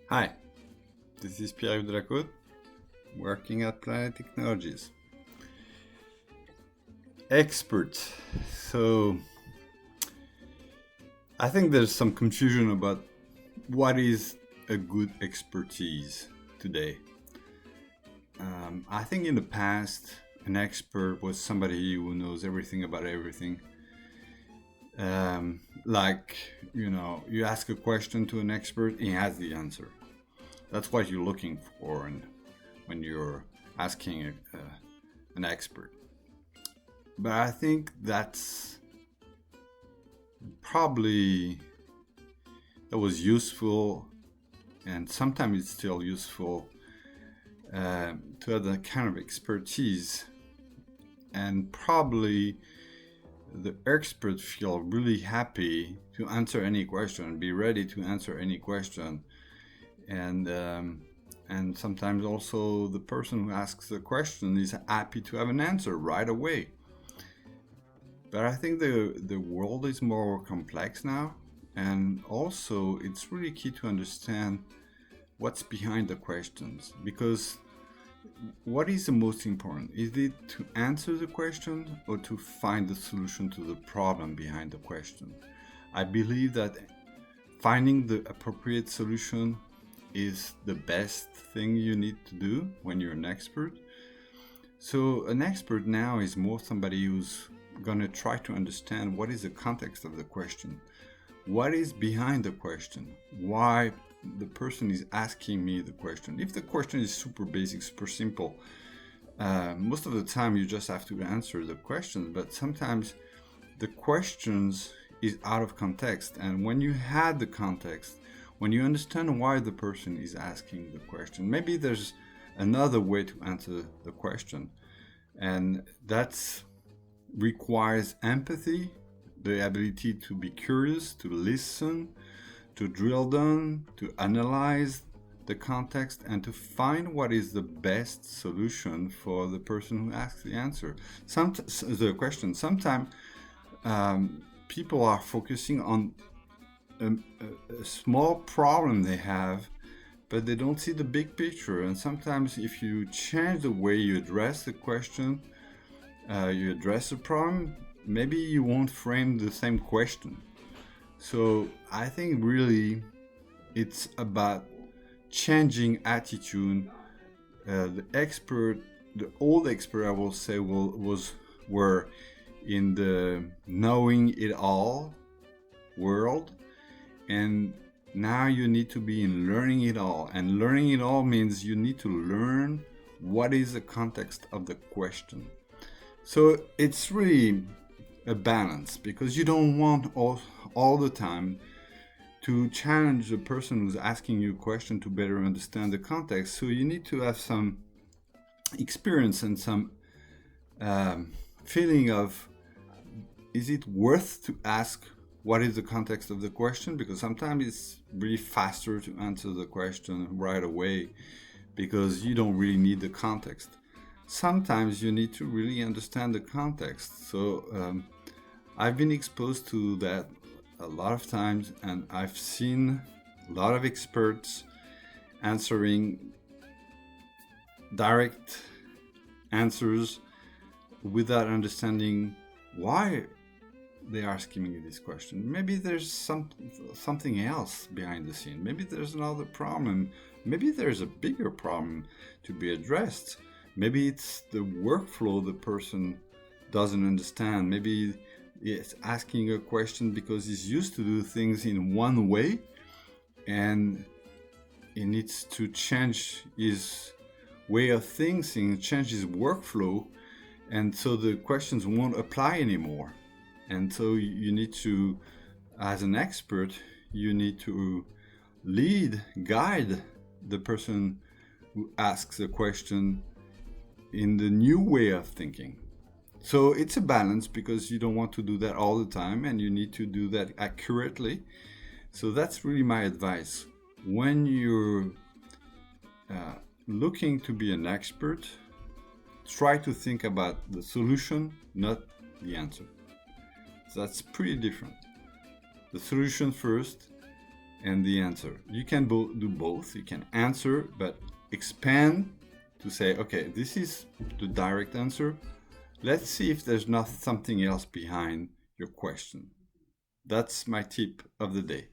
Hi, this is Pierre Dracotte, working at Planet Technologies. Expert. So, I think there's some confusion about what is a good expertise today. I think in the past, an expert was somebody who knows everything about everything. You ask a question to an expert, he has the answer. That's what you're looking for when you're asking an expert. But I think that's probably that was useful, and sometimes it's still useful to have that kind of expertise. And probably the expert feel really happy to answer any question, be ready to answer any question, and sometimes also the person who asks the question is happy to have an answer right away. But I think the world is more complex now, and also it's really key to understand what's behind the questions, because what is the most important? Is it to answer the question or to find the solution to the problem behind the question? I believe that finding the appropriate solution is the best thing you need to do when you're an expert. So an expert now is more somebody who's going to try to understand what is the context of the question, what is behind the question, why the person is asking me the question. If the question is super basic, super simple, most of the time you just have to answer the question, but sometimes the questions is out of context, and when you had the context, when you understand why the person is asking the question, maybe there's another way to answer the question, and that's requires empathy, the ability to be curious, to listen, to drill down, to analyze the context, and to find what is the best solution for the person who asks the question. Sometimes people are focusing on a small problem they have, but they don't see the big picture. And sometimes if you change the way you address the question, you address the problem, maybe you won't frame the same question. So I think really it's about changing attitude. The old expert, I will say, were in the knowing it all world, and now you need to be in learning it all. And learning it all means you need to learn what is the context of the question. So it's really a balance, because you don't want all the time to challenge the person who's asking you a question to better understand the context. So you need to have some experience and some feeling of, is it worth to ask what is the context of the question? Because sometimes it's really faster to answer the question right away because you don't really need the context. Sometimes you need to really understand the context. So I've been exposed to that a lot of times, and I've seen a lot of experts answering direct answers without understanding why they're asking me this question. Maybe there's something else behind the scene. Maybe there's another problem. Maybe there's a bigger problem to be addressed. Maybe it's the workflow the person doesn't understand. Maybe it's asking a question because he's used to do things in one way, and he needs to change his way of thinking, change his workflow, and so the questions won't apply anymore. And so you need to, as an expert, you need to guide the person who asks a question in the new way of thinking. So it's a balance, because you don't want to do that all the time, and you need to do that accurately. So that's really my advice. When you're looking to be an expert, try to think about the solution, not the answer. So that's pretty different. The solution first, and the answer. You can do both. You can answer, but expand to say, okay, this is the direct answer. Let's see if there's not something else behind your question. That's my tip of the day.